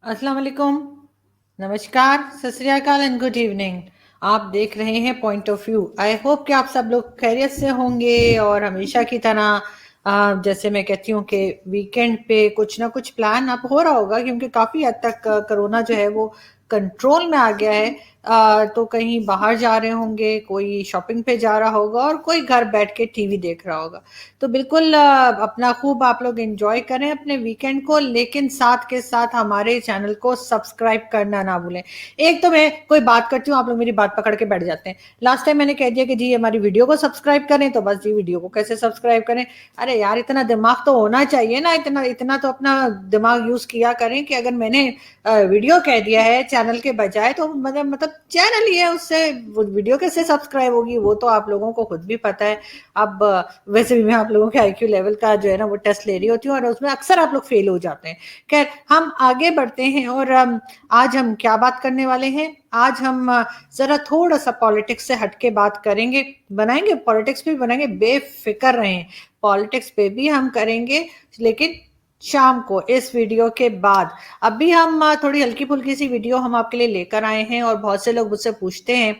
अस्सलाम वालेकुम, नमस्कार, सत श्री अकाल एंड गुड इवनिंग। आप देख रहे हैं point of view. I hope कि आप सब लोग खैरियत से होंगे और हमेशा की तरह जैसे मैं कहती हूँ कि वीकेंड पे कुछ ना कुछ प्लान अब हो रहा होगा, क्योंकि काफ़ी हद तक कोरोना जो है वो कंट्रोल में आ गया है। तो कहीं बाहर जा रहे होंगे, कोई शॉपिंग पे जा रहा होगा और कोई घर बैठ के टीवी देख रहा होगा। तो बिल्कुल अपना खूब आप लोग एंजॉय करें अपने वीकेंड को, लेकिन साथ के साथ हमारे चैनल को सब्सक्राइब करना ना भूलें। एक तो मैं कोई बात करती हूँ, आप लोग मेरी बात पकड़ के बैठ जाते हैं। लास्ट टाइम मैंने कह दिया कि जी हमारी वीडियो को सब्सक्राइब करें, तो बस जी वीडियो को कैसे सब्सक्राइब करें। अरे यार, इतना दिमाग तो होना चाहिए ना, इतना इतना तो अपना दिमाग यूज किया करें कि अगर मैंने वीडियो कह दिया है चैनल के बजाय, तो मतलब चैनल ही है, उससे वीडियो कैसे सब्सक्राइब होगी वो तो आप लोगों को खुद भी पता है। अब वैसे भी मैं आप लोगों के आईक्यू लेवल का जो है ना वो टेस्ट ले रही होती हूँ और उसमें अक्सर आप लोग फेल हो जाते हैं। खैर, हम आगे बढ़ते हैं और आज हम क्या बात करने वाले हैं। आज हम जरा थोड़ा सा पॉलिटिक्स से हटके बात करेंगे, बनाएंगे पॉलिटिक्स भी बनाएंगे, बेफिक्र रहें, पॉलिटिक्स पे भी हम करेंगे, लेकिन शाम को इस वीडियो के बाद। अभी हम थोड़ी हल्की फुल्की सी वीडियो हम आपके लिए लेकर आए हैं और बहुत से लोग मुझसे पूछते हैं।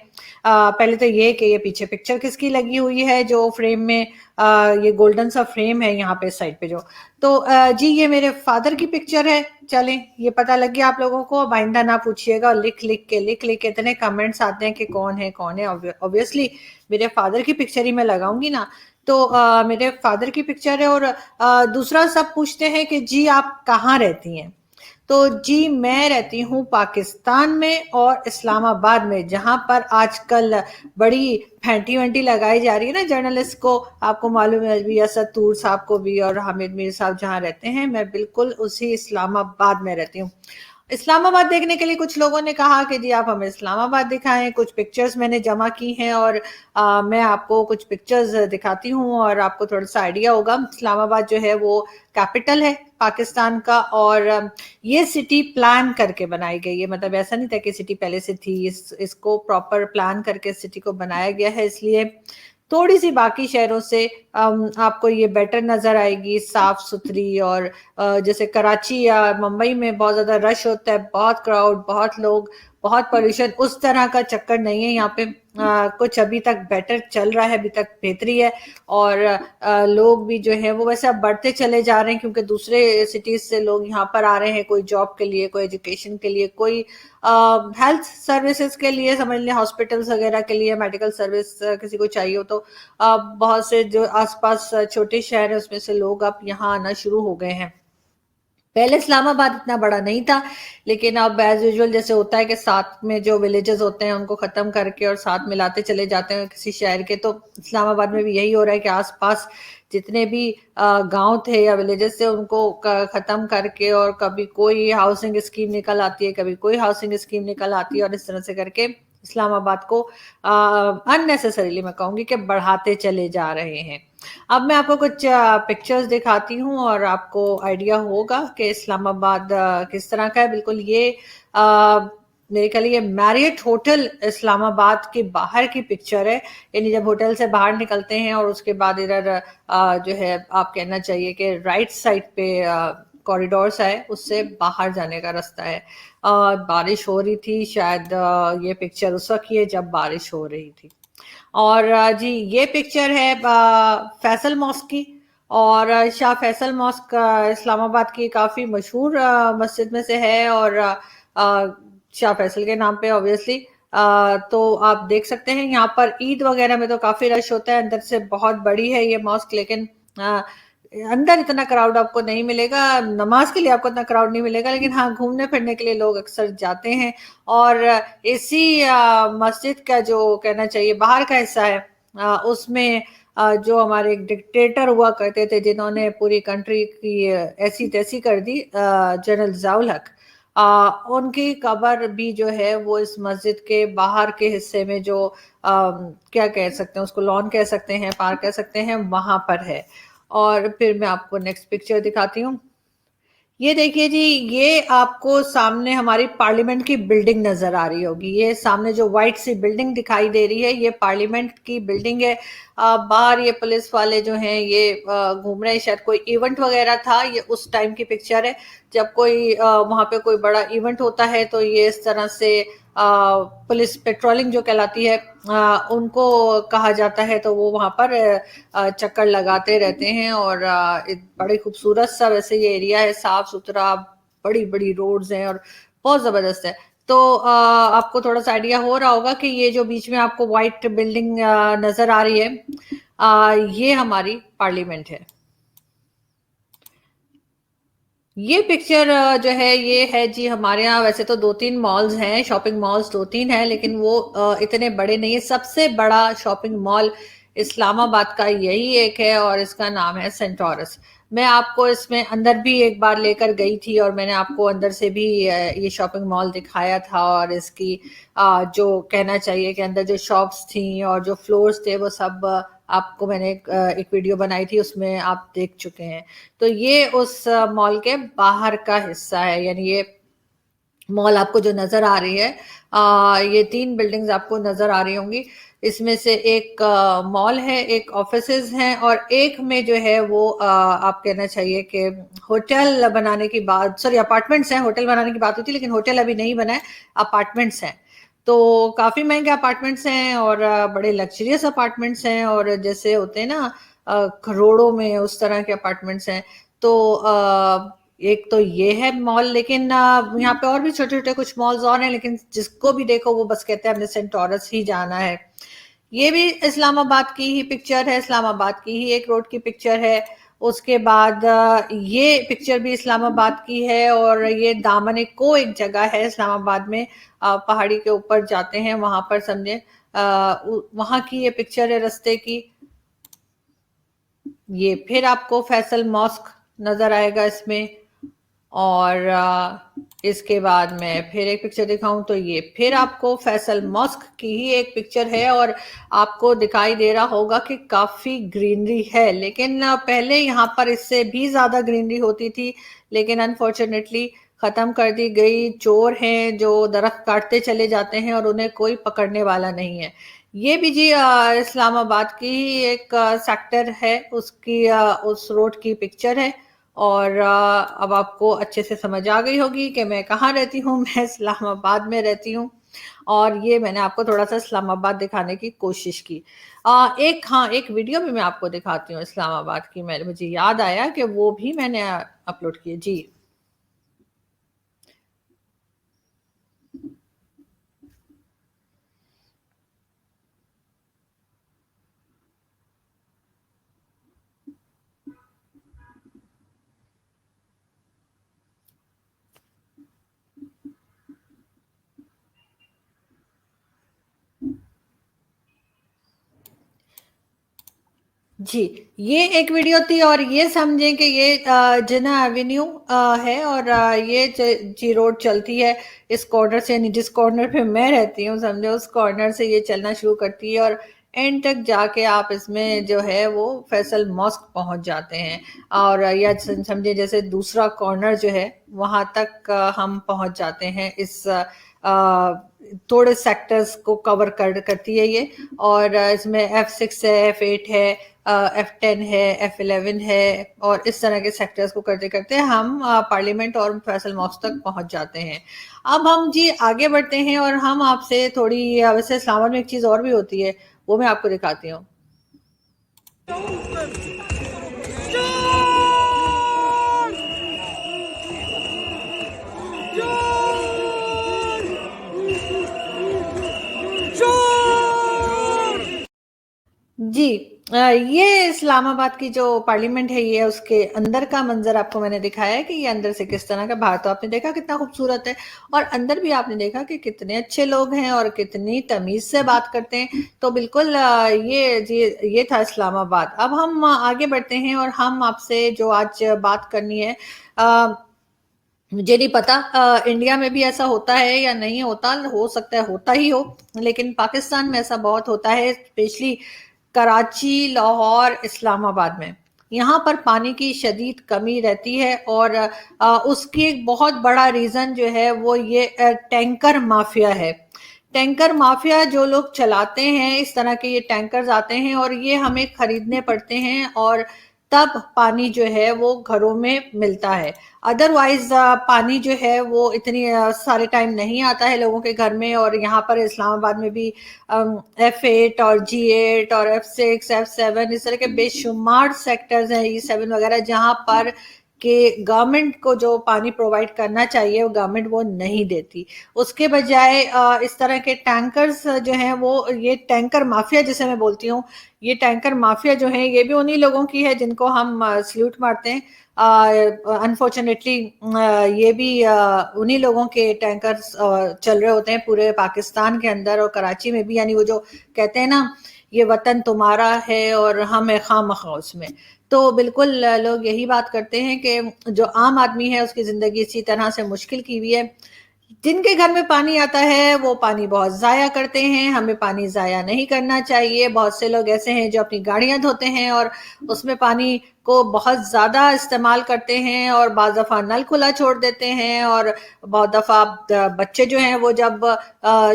पहले तो ये कि ये पीछे पिक्चर किसकी लगी हुई है जो फ्रेम में, ये गोल्डन सा फ्रेम है यहाँ पे साइड पे जो, तो जी ये मेरे फादर की पिक्चर है। चलें, ये पता लग गया आप लोगों को। अब आइंदा ना पूछिएगा, लिख लिख के इतने कमेंट्स आते हैं कि कौन है। ऑब्वियसली मेरे फादर की पिक्चर ही मैं लगाऊंगी ना। तो मेरे फादर की पिक्चर है। और दूसरा सब पूछते हैं कि जी आप कहाँ रहती हैं। तो जी मैं रहती हूँ पाकिस्तान में और इस्लामाबाद में, जहां पर आजकल बड़ी फैंटी वैंटी लगाई जा रही है ना जर्नलिस्ट को। आपको मालूम है अभी असद तूर साहब को भी, और हामिद मीर साहब जहां रहते हैं, मैं बिल्कुल उसी इस्लामाबाद में रहती हूँ। इस्लामाबाद देखने के लिए कुछ लोगों ने कहा कि जी आप हमें इस्लामाबाद दिखाएं। कुछ पिक्चर्स मैंने जमा की हैं और मैं आपको कुछ पिक्चर्स दिखाती हूँ और आपको थोड़ा सा आइडिया होगा। इस्लामाबाद जो है वो कैपिटल है पाकिस्तान का, और ये सिटी प्लान करके बनाई गई है। मतलब ऐसा नहीं था कि सिटी पहले से थी, इसको प्रॉपर प्लान करके सिटी को बनाया गया है। इसलिए थोड़ी सी बाकी शहरों से आपको ये बेटर नजर आएगी, साफ सुथरी। और जैसे कराची या मुंबई में बहुत ज्यादा रश होता है, बहुत क्राउड, बहुत लोग, बहुत पॉल्यूशन, उस तरह का चक्कर नहीं है यहाँ पे। कुछ अभी तक बेटर चल रहा है, अभी तक बेहतरी है। और लोग भी जो है वो वैसे अब बढ़ते चले जा रहे हैं, क्योंकि दूसरे सिटीज से लोग यहाँ पर आ रहे हैं, कोई जॉब के लिए, कोई एजुकेशन के लिए, कोई हेल्थ सर्विसेज के लिए, समझ लें हॉस्पिटल्स वगैरह के लिए, मेडिकल सर्विस किसी को चाहिए हो तो बहुत से जो आसपास छोटे शहर है उसमें से लोग अब यहाँ आना शुरू हो गए हैं। पहले इस्लामाबाद इतना बड़ा नहीं था, लेकिन अब एज यूजुअल जैसे होता है कि साथ में जो विलेजेस होते हैं उनको खत्म करके और साथ मिलाते चले जाते हैं किसी शहर के। तो इस्लामाबाद में भी यही हो रहा है कि आसपास जितने भी गांव थे या विलेजेस थे उनको खत्म करके, और कभी कोई हाउसिंग स्कीम निकल आती है, कभी कोई हाउसिंग स्कीम निकल आती है, और इस तरह से करके इस्लामाबाद को अननेसेसरीली मैं कहूंगी कि बढ़ाते चले जा रहे हैं। अब मैं आपको कुछ पिक्चर्स दिखाती हूँ और आपको आइडिया होगा कि इस्लामाबाद किस तरह का है। बिल्कुल ये मेरे ख्याल ये मैरियट होटल इस्लामाबाद के बाहर की पिक्चर है। यानी जब होटल से बाहर निकलते हैं और उसके बाद इधर जो है आप कहना चाहिए कि राइट साइड पे कॉरिडोर्स है, उससे बाहर जाने का रास्ता है। बारिश हो रही थी शायद, ये पिक्चर उस वक्त की है जब बारिश हो रही थी। और जी ये पिक्चर है फैसल मॉस्क की। और शाह फैसल मॉस्क इस्लामाबाद की काफ़ी मशहूर मस्जिद में से है, और शाह फैसल के नाम पे ऑब्वियसली। तो आप देख सकते हैं यहाँ पर ईद वगैरह में तो काफ़ी रश होता है, अंदर से बहुत बड़ी है ये मॉस्क, लेकिन अंदर इतना क्राउड आपको नहीं मिलेगा। नमाज के लिए आपको इतना क्राउड नहीं मिलेगा, लेकिन हाँ घूमने फिरने के लिए लोग अक्सर जाते हैं। और इसी मस्जिद का जो कहना चाहिए बाहर का हिस्सा है, उसमें जो हमारे एक डिक्टेटर हुआ करते थे जिन्होंने पूरी कंट्री की ऐसी तैसी कर दी, जनरल ज़ियाउल हक, उनकी कब्र भी जो है वो इस मस्जिद के बाहर के हिस्से में जो क्या कह सकते हैं उसको, लॉन कह सकते हैं, पार्क कह सकते हैं, वहां पर है। और फिर मैं आपको नेक्स्ट पिक्चर दिखाती हूँ। یہ دیکھیے جی، یہ آپ کو سامنے ہماری پارلیمنٹ کی بلڈنگ نظر آ رہی ہوگی. یہ سامنے جو وائٹ سی بلڈنگ دکھائی دے رہی ہے یہ پارلیمنٹ کی بلڈنگ ہے. باہر یہ پولیس والے جو ہیں یہ گھوم رہے ہیں، شاید کوئی ایونٹ وغیرہ تھا. یہ اس ٹائم کی پکچر ہے جب کوئی وہاں پہ کوئی بڑا ایونٹ ہوتا ہے تو یہ اس طرح سے پولیس پیٹرولنگ جو کہلاتی ہے ان کو کہا جاتا ہے، تو وہ وہاں پر چکر لگاتے رہتے ہیں. اور بڑی خوبصورت سا ویسے یہ ایریا ہے، صاف ستھرا، بڑی بڑی روڈز ہیں اور بہت زبردست ہے. تو آپ کو تھوڑا سا آئیڈیا ہو رہا ہوگا کہ یہ جو بیچ میں آپ کو وائٹ بلڈنگ نظر آ رہی ہے یہ ہماری پارلیمنٹ ہے. یہ پکچر جو ہے یہ ہے جی ہمارے یہاں ویسے تو 2-3 مالز ہیں، شاپنگ مالز 2-3 ہیں، لیکن وہ اتنے بڑے نہیں ہیں. سب سے بڑا شاپنگ مال اسلام آباد کا یہی ایک ہے اور اس کا نام ہے سینٹورس. میں آپ کو اس میں اندر بھی ایک بار لے کر گئی تھی اور میں نے آپ کو اندر سے بھی یہ شاپنگ مال دکھایا تھا، اور اس کی جو کہنا چاہیے کہ اندر جو شاپس تھیں اور جو فلورز تھے وہ سب آپ کو میں نے ایک ویڈیو بنائی تھی، اس میں آپ دیکھ چکے ہیں. تو یہ اس مال کے باہر کا حصہ ہے. یعنی یہ مال آپ کو جو نظر آ رہی ہے یہ 3 بلڈنگز آپ کو نظر آ رہی ہوں گی. اس میں سے ایک مال ہے، ایک آفیسز ہیں، اور ایک میں جو ہے وہ آپ کہنا چاہیے کہ ہوٹل بنانے کی بات، سوری اپارٹمنٹس ہیں. ہوٹل بنانے کی بات ہوتی ہے لیکن ہوٹل ابھی نہیں بنا ہے، اپارٹمنٹس ہیں. تو کافی مہنگے اپارٹمنٹس ہیں اور بڑے لگژریس اپارٹمنٹس ہیں، اور جیسے ہوتے ہیں نا کروڑوں میں اس طرح کے اپارٹمنٹس ہیں. تو ایک تو یہ ہے مال، لیکن یہاں پہ اور بھی چھوٹے چھوٹے کچھ مالز اور ہیں، لیکن جس کو بھی دیکھو وہ بس کہتے ہیں ہم نے سینٹورس ہی جانا ہے. یہ بھی اسلام آباد کی ہی پکچر ہے، اسلام آباد کی ہی ایک روڈ کی پکچر ہے. اس کے بعد یہ پکچر بھی اسلام آباد کی ہے، اور یہ دامن کو ایک جگہ ہے اسلام آباد میں، پہاڑی کے اوپر جاتے ہیں وہاں پر سمجھے وہاں کی یہ پکچر ہے رستے کی. یہ پھر آپ کو فیصل ماسک نظر آئے گا اس میں، اور اس کے بعد میں پھر ایک پکچر دکھاؤں تو یہ پھر آپ کو فیصل ماسک کی ہی ایک پکچر ہے، اور آپ کو دکھائی دے رہا ہوگا کہ کافی گرینری ہے. لیکن پہلے یہاں پر اس سے بھی زیادہ گرینری ہوتی تھی، لیکن انفارچونیٹلی ختم کر دی گئی. چور ہیں جو درخت کاٹتے چلے جاتے ہیں اور انہیں کوئی پکڑنے والا نہیں ہے. یہ بھی جی اسلام آباد کی ہی ایک سیکٹر ہے، اس کی اس روڈ کی پکچر ہے. اور اب آپ کو اچھے سے سمجھ آ گئی ہوگی کہ میں کہاں رہتی ہوں. میں اسلام آباد میں رہتی ہوں، اور یہ میں نے آپ کو تھوڑا سا اسلام آباد دکھانے کی کوشش کی. ایک ویڈیو بھی میں آپ کو دکھاتی ہوں اسلام آباد کی. مجھے یاد آیا کہ وہ بھی میں نے اپلوڈ کی جی. جی یہ ایک ویڈیو تھی، اور یہ سمجھیں کہ یہ جنا ایونیو ہے، اور یہ جی روڈ چلتی ہے اس کارنر سے. یعنی جس کارنر پہ میں رہتی ہوں سمجھے اس کارنر سے یہ چلنا شروع کرتی ہے، اور اینڈ تک جا کے آپ اس میں جو ہے وہ فیصل ماسک پہنچ جاتے ہیں. اور یا سمجھے جیسے دوسرا کارنر جو ہے وہاں تک ہم پہنچ جاتے ہیں. اس تھوڑے سیکٹرز کو کور کرتی ہے یہ. اور اس میں F6 ہے، F8 ہے، F10 ہے، F11 ہے، اور اس طرح کے سیکٹرز کو کرتے کرتے ہم پارلیمنٹ اور فیصل ماسک تک پہنچ جاتے ہیں. اب ہم جی آگے بڑھتے ہیں، اور ہم آپ سے تھوڑی ویسے اسلام آباد میں ایک چیز اور بھی ہوتی ہے وہ میں آپ کو دکھاتی ہوں. جی یہ اسلام آباد کی جو پارلیمنٹ ہے یہ اس کے اندر کا منظر آپ کو میں نے دکھایا ہے کہ یہ اندر سے کس طرح کا. باہر تو آپ نے دیکھا کتنا خوبصورت ہے، اور اندر بھی آپ نے دیکھا کہ کتنے اچھے لوگ ہیں اور کتنی تمیز سے بات کرتے ہیں. تو بالکل یہ تھا اسلام آباد. اب ہم آگے بڑھتے ہیں، اور ہم آپ سے جو آج بات کرنی ہے مجھے نہیں پتا انڈیا میں بھی ایسا ہوتا ہے یا نہیں ہوتا، ہو سکتا ہے ہوتا ہی ہو، لیکن پاکستان میں ایسا بہت ہوتا ہے، اسپیشلی کراچی، لاہور، اسلام آباد میں. यहाँ पर पानी की शदीद कमी रहती है, और उसकी एक बहुत बड़ा रीज़न जो है वो ये टैंकर माफिया है। टैंकर माफिया जो लोग चलाते हैं, इस तरह के ये टैंकर्स आते हैं और ये हमें खरीदने पड़ते हैं, और तब पानी जो है वो घरों में मिलता है। अदरवाइज पानी जो है वो इतनी सारे टाइम नहीं आता है लोगों के घर में। और यहाँ पर इस्लामाबाद में भी F8 और G8 और F6 F7 इस तरह के बेशुमार सेक्टर्स हैं, E7 वगैरह, जहाँ पर कि गवर्नमेंट को जो पानी प्रोवाइड करना चाहिए वो गवर्नमेंट वो नहीं देती। उसके बजाय इस तरह के टैंकर्स जो हैं, वो ये टैंकर माफिया जिसे मैं बोलती हूँ, ये टैंकर माफिया जो है ये भी उन्हीं लोगों की है जिनको हम सल्यूट मारते हैं। अनफॉर्चुनेटली ये भी उन्हीं लोगों के टैंकर्स चल रहे होते हैं पूरे पाकिस्तान के अंदर और कराची में भी। यानी वो जो कहते हैं ना, ये वतन तुम्हारा है और हम है खामखा उसमें। तो बिल्कुल लोग यही बात करते हैं कि जो आम आदमी है उसकी ज़िंदगी इसी तरह से मुश्किल की हुई है। जिनके घर में पानी आता है वो पानी बहुत ज़ाया करते हैं, हमें पानी ज़ाया नहीं करना चाहिए। बहुत से लोग ऐसे हैं जो अपनी गाड़ियाँ धोते हैं और उसमें पानी को बहुत ज़्यादा इस्तेमाल करते हैं, और बाज़ दफ़ा नल खुला छोड़ देते हैं, और बहुत दफ़ा बच्चे जो हैं वो जब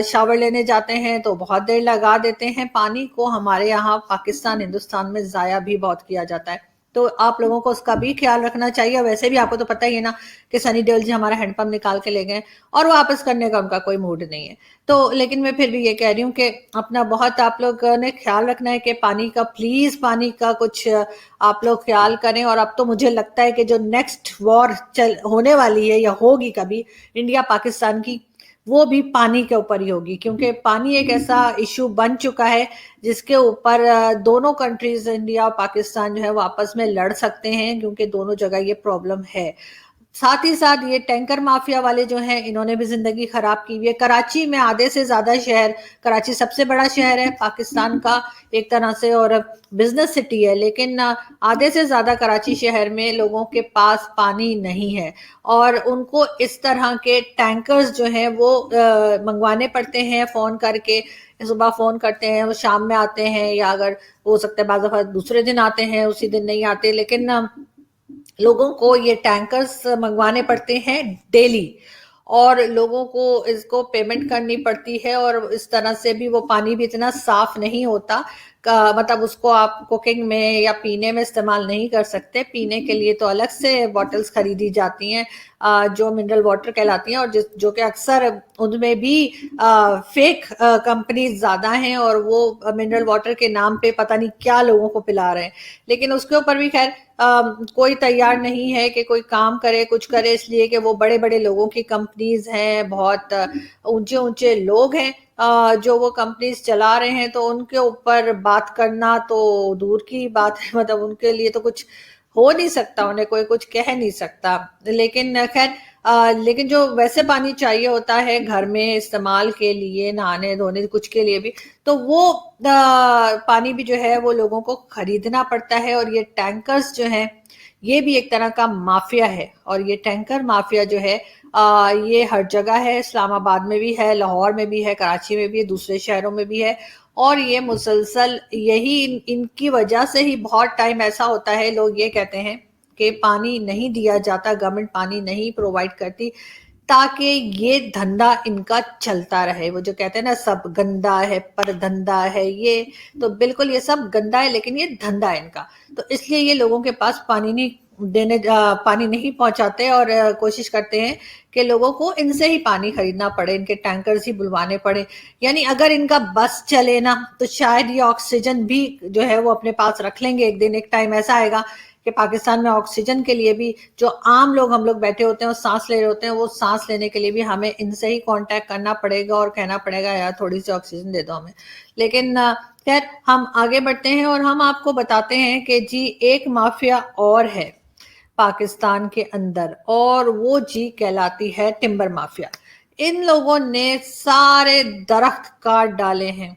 शावर लेने जाते हैं तो बहुत देर लगा देते हैं। पानी को हमारे यहाँ पाकिस्तान, हिंदुस्तान में ज़ाया भी बहुत किया जाता है। तो आप लोगों को उसका भी ख्याल रखना चाहिए। वैसे भी आपको तो पता ही है ना कि सनी देओल जी हमारा हैंडपंप निकाल के ले गए और वापस करने का उनका कोई मूड नहीं है। तो लेकिन मैं फिर भी ये कह रही हूँ कि अपना बहुत आप लोग ने ख्याल रखना है कि पानी का, प्लीज पानी का कुछ आप लोग ख्याल करें। और अब तो मुझे लगता है कि जो नेक्स्ट वॉर होने वाली है या होगी कभी इंडिया पाकिस्तान की, वो भी पानी के ऊपर ही होगी, क्योंकि पानी एक ऐसा इशू बन चुका है जिसके ऊपर दोनों कंट्रीज, इंडिया और पाकिस्तान जो है वो आपस में लड़ सकते हैं, क्योंकि दोनों जगह ये प्रॉब्लम है। साथ ही साथ ये टैंकर माफिया वाले जो हैं इन्होंने भी जिंदगी खराब की हुई है। कराची में आधे से ज्यादा शहर, कराची सबसे बड़ा शहर है पाकिस्तान का एक तरह से और बिजनेस सिटी है, लेकिन आधे से ज्यादा कराची शहर में लोगों के पास पानी नहीं है, और उनको इस तरह के टैंकर्स जो हैं वो मंगवाने पड़ते हैं फोन करके। सुबह फोन करते हैं, वो शाम में आते हैं, या अगर हो सकता है बाज़ दफा दूसरे दिन आते हैं, उसी दिन नहीं आते, लेकिन लोगों को ये टैंकर्स मंगवाने पड़ते हैं डेली, और लोगों को इसको पेमेंट करनी पड़ती है। और इस तरह से भी वो पानी भी इतना साफ नहीं होता, मतलब उसको आप कुकिंग में या पीने में इस्तेमाल नहीं कर सकते। पीने के लिए तो अलग से बॉटल्स खरीदी जाती हैं जो मिनरल वाटर कहलाती हैं, और जो कि अक्सर उनमें भी फेक कंपनीज ज्यादा हैं, और वो मिनरल वाटर के नाम पे पता नहीं क्या लोगों को पिला रहे हैं। लेकिन उसके ऊपर भी खैर कोई तैयार नहीं है कि कोई काम करे, कुछ करे, इसलिए कि वो बड़े बड़े लोगों की कंपनीज हैं, बहुत ऊंचे ऊंचे लोग हैं जो वो कंपनीज चला रहे हैं। तो उनके ऊपर बात करना तो दूर की बात है, मतलब उनके लिए तो कुछ हो नहीं सकता, उन्हें कोई कुछ कह नहीं सकता। लेकिन खैर लेकिन जो वैसे पानी चाहिए होता है घर में इस्तेमाल के लिए, नहाने धोने कुछ के लिए भी, तो वो पानी भी जो है वो लोगों को खरीदना पड़ता है। और ये टैंकर्स जो हैं ये भी एक तरह का माफिया है, और ये टैंकर माफिया जो है ये हर जगह है। इस्लामाबाद में भी है, लाहौर में भी है, कराची में भी है, दूसरे शहरों में भी है। और ये मुसलसल यही इनकी वजह से ही बहुत टाइम ऐसा होता है, लोग ये कहते हैं कि पानी नहीं दिया जाता, गवर्नमेंट पानी नहीं प्रोवाइड करती, ताकि ये धंधा इनका चलता रहे। वो जो कहते हैं ना सब गंदा है पर धंधा है, ये तो बिल्कुल ये सब गंदा है, लेकिन ये धंधा है इनका। तो इसलिए ये लोगों के पास पानी नहीं पहुंचाते, और कोशिश करते हैं कि लोगों को इनसे ही पानी खरीदना पड़े, इनके टैंकर्स ही बुलवाने पड़े। यानी अगर इनका बस चले ना तो शायद ये ऑक्सीजन भी जो है वो अपने पास रख लेंगे। एक दिन एक टाइम ऐसा आएगा कि पाकिस्तान में ऑक्सीजन के लिए भी जो आम लोग हम लोग बैठे होते हैं और सांस ले रहे होते हैं, वो सांस लेने के लिए भी हमें इनसे ही कांटेक्ट करना पड़ेगा और कहना पड़ेगा यार थोड़ी सी ऑक्सीजन दे दो हमें। लेकिन खैर हम आगे बढ़ते हैं और हम आपको बताते हैं कि जी एक माफिया और है पाकिस्तान के अंदर, और वो जी कहलाती है टिम्बर माफिया। इन लोगों ने सारे दरख्त काट डाले हैं।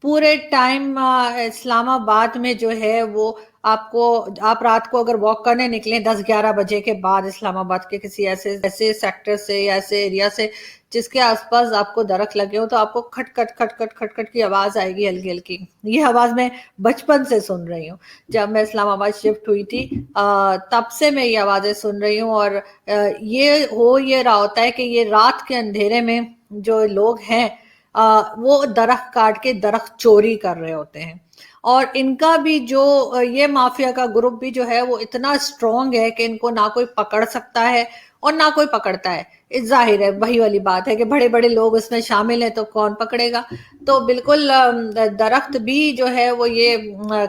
पूरे टाइम इस्लामाबाद में जो है वो आप रात को अगर वॉक करने निकलें 10-11 बजे के बाद इस्लामाबाद के किसी ऐसे ऐसे सेक्टर से या ऐसे एरिया से जिसके आसपास आपको दरख्त लगे हो, तो आपको खट खट खट खट खट खट की आवाज आएगी हल्की हल्की। ये आवाज मैं बचपन से सुन रही हूँ, जब मैं इस्लामाबाद शिफ्ट हुई थी तब से मैं ये आवाजें सुन रही हूँ। और ये रहा होता है कि ये रात के अंधेरे में जो लोग हैं वो दरख्त काट के दरख्त चोरी कर रहे होते हैं। और इनका भी जो ये माफिया का ग्रुप भी जो है वो इतना स्ट्रांग है कि इनको ना कोई पकड़ सकता है और ना कोई पकड़ता है। जाहिर है, वही वाली बात है कि बड़े बड़े लोग इसमें शामिल हैं तो कौन पकड़ेगा। तो बिल्कुल दरख्त भी जो है वो ये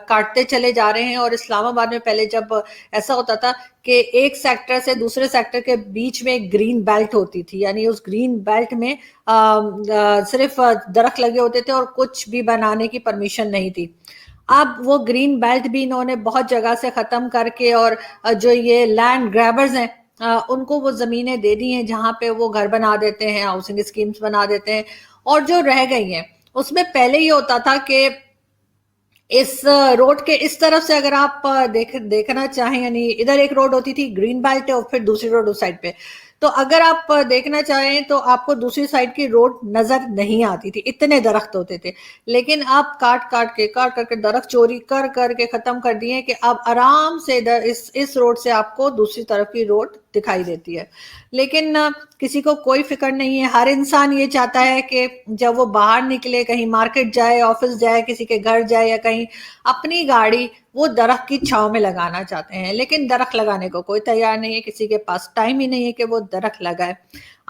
काटते चले जा रहे हैं। और इस्लामाबाद में पहले जब ऐसा होता था कि एक सेक्टर से दूसरे सेक्टर के बीच में एक ग्रीन बेल्ट होती थी, यानी उस ग्रीन बेल्ट में सिर्फ दरख्त लगे होते थे और कुछ भी बनाने की परमिशन नहीं थी। अब वो ग्रीन बेल्ट भी इन्होंने बहुत जगह से खत्म करके, और जो ये लैंड ग्रैबर्स हैं उनको वो जमीनें दे दी हैं जहां पे वो घर बना देते हैं, हाउसिंग स्कीम्स बना देते हैं। और जो रह गई हैं उसमें पहले ये होता था कि इस रोड के इस तरफ से अगर आप देखना चाहें, यानी इधर एक रोड होती थी ग्रीन बेल्ट है और फिर दूसरी रोड उस साइड पे, तो अगर आप देखना चाहें तो आपको दूसरी साइड की रोड नजर नहीं आती थी, इतने दरख्त होते थे। लेकिन आप काट करके दरख्त चोरी कर करके खत्म कर दिए कि अब आराम से इस रोड से आपको दूसरी तरफ की रोड दिखाई देती है। लेकिन किसी को कोई फिक्र नहीं है। हर इंसान ये चाहता है कि जब वो बाहर निकले, कहीं मार्केट जाए, ऑफिस जाए, किसी के घर जाए या कहीं, अपनी गाड़ी वो दरख्त की छांव में लगाना चाहते हैं। लेकिन दरख्त लगाने को कोई तैयार नहीं है, किसी के पास टाइम ही नहीं है कि वो दरख्त लगाए।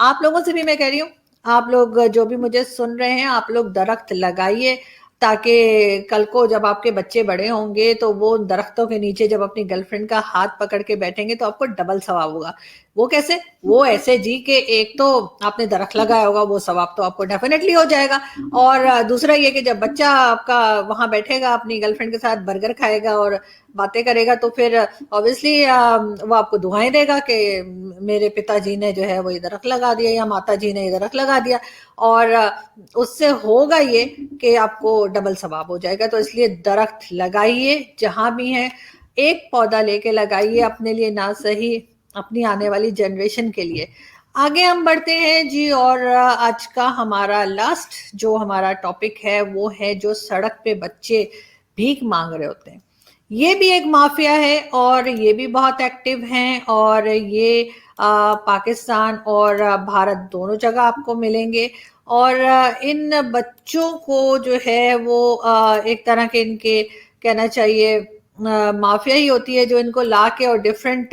आप लोगों से भी मैं कह रही हूँ, आप लोग जो भी मुझे सुन रहे हैं, आप लोग दरख्त लगाइए, ताकि कल को जब आपके बच्चे बड़े होंगे तो वो दरख्तों के नीचे जब अपनी गर्लफ्रेंड का हाथ पकड़ के बैठेंगे तो आपको डबल सवाब होगा। वो कैसे? वो ऐसे जी कि एक तो आपने दरख्त लगाया होगा, वो सवाब तो आपको डेफिनेटली हो जाएगा। और दूसरा ये कि जब बच्चा आपका वहां बैठेगा अपनी गर्लफ्रेंड के साथ, बर्गर खाएगा और बातें करेगा, तो फिर ऑब्वियसली वो आपको दुआएं देगा कि मेरे पिताजी ने जो है वो ये दरख्त लगा दिया या माता जी ने ये दरख्त लगा दिया। और उससे होगा ये कि आपको डबल सवाब हो जाएगा। तो इसलिए दरख्त लगाइए जहां भी है, एक पौधा लेके लगाइए, अपने लिए ना सही अपनी आने वाली जनरेशन के लिए। आगे हम बढ़ते हैं जी। और आज का हमारा लास्ट जो हमारा टॉपिक है वो है जो सड़क पे बच्चे भीख मांग रहे होते हैं। ये भी एक माफिया है और ये भी बहुत एक्टिव हैं। और ये पाकिस्तान और भारत दोनों जगह आपको मिलेंगे। और इन बच्चों को जो है वो एक तरह के इनके कहना चाहिए माफिया ही होती है, जो इनको ला के और डिफरेंट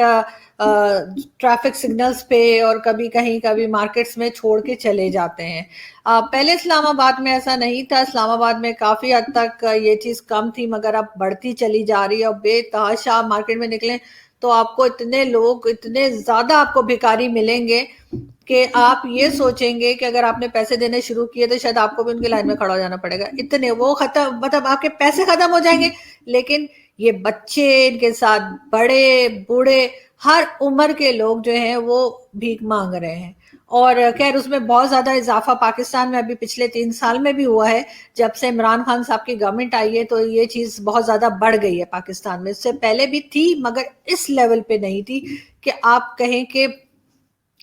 ट्रैफिक सिग्नल्स पे और कभी कहीं कभी मार्केट्स में छोड़ के चले जाते हैं। पहले इस्लामाबाद में ऐसा नहीं था। इस्लामाबाद में काफी हद तक ये चीज कम थी, मगर अब बढ़ती चली जा रही है। और बेतहाशा मार्केट में निकले तो आपको इतने लोग, इतने ज्यादा आपको भिखारी मिलेंगे कि आप ये सोचेंगे कि अगर आपने पैसे देने शुरू किए तो शायद आपको भी उनकी लाइन में खड़ा हो जाना पड़ेगा। इतने वो खत्म, मतलब आपके पैसे खत्म हो जाएंगे। लेकिन ये बच्चे, इनके साथ बड़े बूढ़े, हर उम्र के लोग जो हैं वो भीख मांग रहे हैं। और खैर उसमें बहुत ज्यादा इजाफा पाकिस्तान में अभी पिछले 3 साल में भी हुआ है। जब से इमरान खान साहब की गवर्नमेंट आई है तो ये चीज बहुत ज्यादा बढ़ गई है पाकिस्तान में। इससे पहले भी थी मगर इस लेवल पे नहीं थी कि आप कहें कि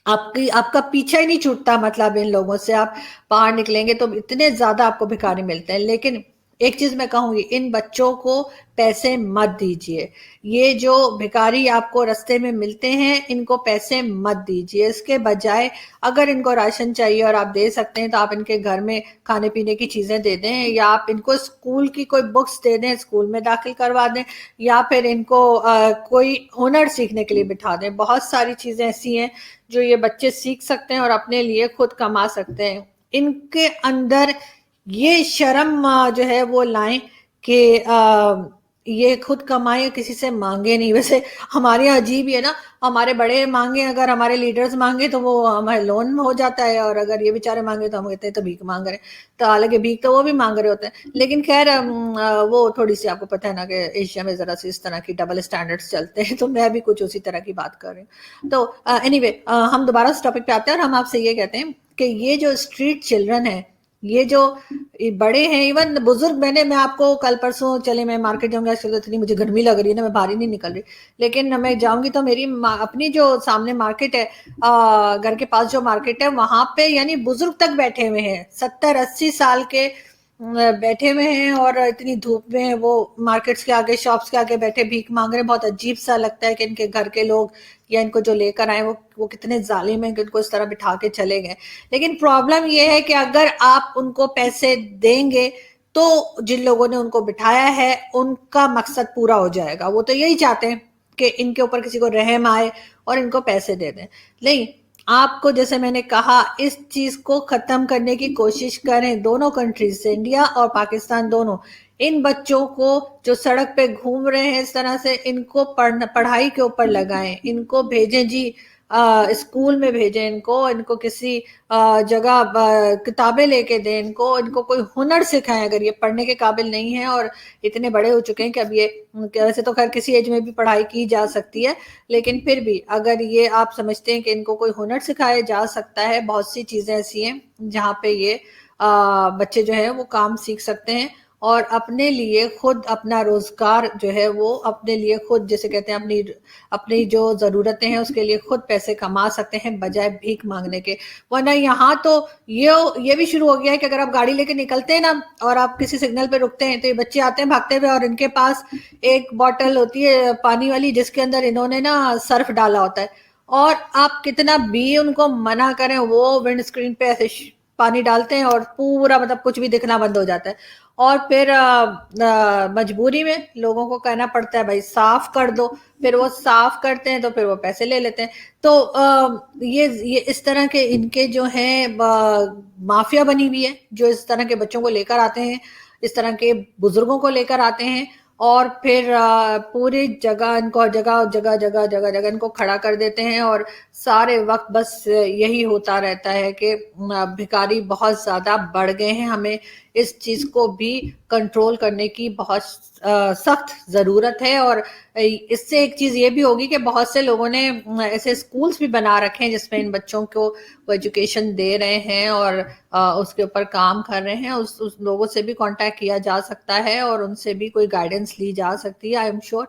आपका पीछा ही नहीं छूटता। मतलब इन लोगों से आप बाहर निकलेंगे तो इतने ज्यादा आपको भिखारी मिलते हैं। लेकिन एक चीज मैं कहूंगी, इन बच्चों को पैसे मत दीजिए। ये जो भिखारी आपको रास्ते में मिलते हैं इनको पैसे मत दीजिए। इसके बजाय अगर इनको राशन चाहिए और आप दे सकते हैं तो आप इनके घर में खाने पीने की चीजें दे दें, या आप इनको स्कूल की कोई बुक्स दे दें, स्कूल में दाखिल करवा दें, या फिर इनको कोई हुनर सीखने के लिए बिठा दें। बहुत सारी चीजें ऐसी हैं जो ये बच्चे सीख सकते हैं और अपने लिए खुद कमा सकते हैं। इनके अंदर ये शर्म जो है वो लाएं कि ये खुद कमाए, किसी से मांगे नहीं। वैसे हमारे यहाँ अजीब ही है ना, हमारे बड़े मांगे, अगर हमारे लीडर्स मांगे तो वो हमारे लोन में हो जाता है, और अगर ये बेचारे मांगे तो हम कहते हैं तो भीख मांग रहे हैं। तो हालांकि भीख तो वो भी मांग रहे होते हैं। लेकिन खैर वो थोड़ी सी, आपको पता है ना कि एशिया में जरा सी इस तरह की डबल स्टैंडर्ड्स चलते हैं, तो मैं भी कुछ उसी तरह की बात कर रही हूँ। तो एनीवे हम दोबारा इस टॉपिक पे आते हैं और हम आपसे ये कहते हैं कि ये जो स्ट्रीट चिल्ड्रन है یہ جو بڑے ہیں، ایون بزرگ، میں آپ کو کل پرسوں چلے میں مارکیٹ جاؤں گی، آج کل اتنی مجھے گرمی لگ رہی ہے نا، میں باہر نہیں نکل رہی، لیکن میں جاؤں گی تو میری اپنی جو سامنے مارکیٹ ہے، گھر کے پاس جو مارکیٹ ہے، وہاں پہ یعنی بزرگ تک بیٹھے ہوئے ہیں، 70-80 سال کے بیٹھے ہوئے ہیں، اور اتنی دھوپ میں وہ مارکیٹس کے آگے، شاپس کے آگے بیٹھے بھیک مانگ رہے ہیں. بہت عجیب سا لگتا ہے کہ ان کے گھر کے لوگ یا ان کو جو لے کر آئے وہ کتنے ظالم ہیں کہ ان کو اس طرح بٹھا کے چلے گئے. لیکن پرابلم یہ ہے کہ اگر آپ ان کو پیسے دیں گے تو جن لوگوں نے ان کو بٹھایا ہے ان کا مقصد پورا ہو جائے گا. وہ تو یہی چاہتے ہیں کہ ان کے اوپر کسی کو رحم آئے اور ان کو پیسے دے دیں. نہیں، آپ کو جیسے میں نے کہا اس چیز کو ختم کرنے کی کوشش کریں دونوں کنٹریز سے، انڈیا اور پاکستان دونوں. ان بچوں کو جو سڑک پہ گھوم رہے ہیں اس طرح سے، ان کو پڑھائی کے اوپر لگائیں، ان کو بھیجیں جی اسکول میں بھیجیں، ان کو کسی جگہ کتابیں لے کے دیں، ان کو کوئی ہنر سکھائیں اگر یہ پڑھنے کے قابل نہیں ہیں اور اتنے بڑے ہو چکے ہیں کہ اب یہ، ویسے تو خیر کسی ایج میں بھی پڑھائی کی جا سکتی ہے، لیکن پھر بھی اگر یہ آپ سمجھتے ہیں کہ ان کو کوئی ہنر سکھایا جا سکتا ہے، بہت سی چیزیں ایسی ہیں جہاں پہ یہ بچے جو ہے وہ کام سیکھ سکتے ہیں اور اپنے لیے خود اپنا روزگار جو ہے وہ اپنے لیے خود، جیسے کہتے ہیں، اپنی جو ضرورتیں ہیں اس کے لیے خود پیسے کما سکتے ہیں بجائے بھیک مانگنے کے. ورنہ یہاں تو یہ بھی شروع ہو گیا ہے کہ اگر آپ گاڑی لے کے نکلتے ہیں نا اور آپ کسی سگنل پہ رکتے ہیں تو یہ بچے آتے ہیں بھاگتے ہوئے اور ان کے پاس ایک بوٹل ہوتی ہے پانی والی جس کے اندر انہوں نے نا سرف ڈالا ہوتا ہے، اور آپ کتنا بھی ان کو منع کریں وہ ونڈ اسکرین پہ ایسے پانی ڈالتے ہیں اور پورا مطلب کچھ بھی دکھنا بند ہو جاتا ہے. اور پھر مجبوری میں لوگوں کو کہنا پڑتا ہے بھائی صاف کر دو، پھر وہ صاف کرتے ہیں تو پھر وہ پیسے لے لیتے ہیں. تو یہ اس طرح کے ان کے جو ہیں مافیا بنی ہوئی ہے جو اس طرح کے بچوں کو لے کر آتے ہیں، اس طرح کے بزرگوں کو لے کر آتے ہیں اور پھر پوری جگہ ان کو جگہ ان کو کھڑا کر دیتے ہیں، اور سارے وقت بس یہی ہوتا رہتا ہے کہ بھکاری بہت زیادہ بڑھ گئے ہیں. ہمیں اس چیز کو بھی کنٹرول کرنے کی بہت سخت ضرورت ہے. اور اس سے ایک چیز یہ بھی ہوگی کہ بہت سے لوگوں نے ایسے اسکولز بھی بنا رکھے ہیں جس میں ان بچوں کو وہ ایجوکیشن دے رہے ہیں اور اس کے اوپر کام کر رہے ہیں. اس لوگوں سے بھی کانٹیکٹ کیا جا سکتا ہے اور ان سے بھی کوئی گائیڈنس لی جا سکتی ہے. آئی ایم شیور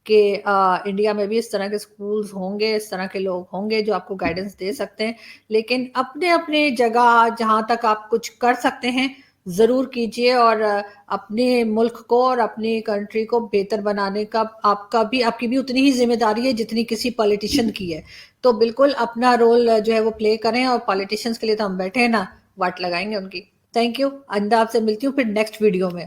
کہ انڈیا میں بھی اس طرح کے اسکولز ہوں گے، اس طرح کے لوگ ہوں گے جو آپ کو گائیڈنس دے سکتے ہیں. لیکن اپنے جگہ جہاں تک آپ کچھ کر سکتے ہیں ضرور کیجئے، اور اپنے ملک کو اور اپنی کنٹری کو بہتر بنانے کا آپ کی بھی اتنی ہی ذمہ داری ہے جتنی کسی پولیٹیشین کی ہے. تو بالکل اپنا رول جو ہے وہ پلے کریں، اور پولیٹیشینز کے لیے تو ہم بیٹھے ہیں نا، واٹ لگائیں گے ان کی. Thank you. آئندہ آپ سے ملتی ہوں پھر نیکسٹ ویڈیو میں.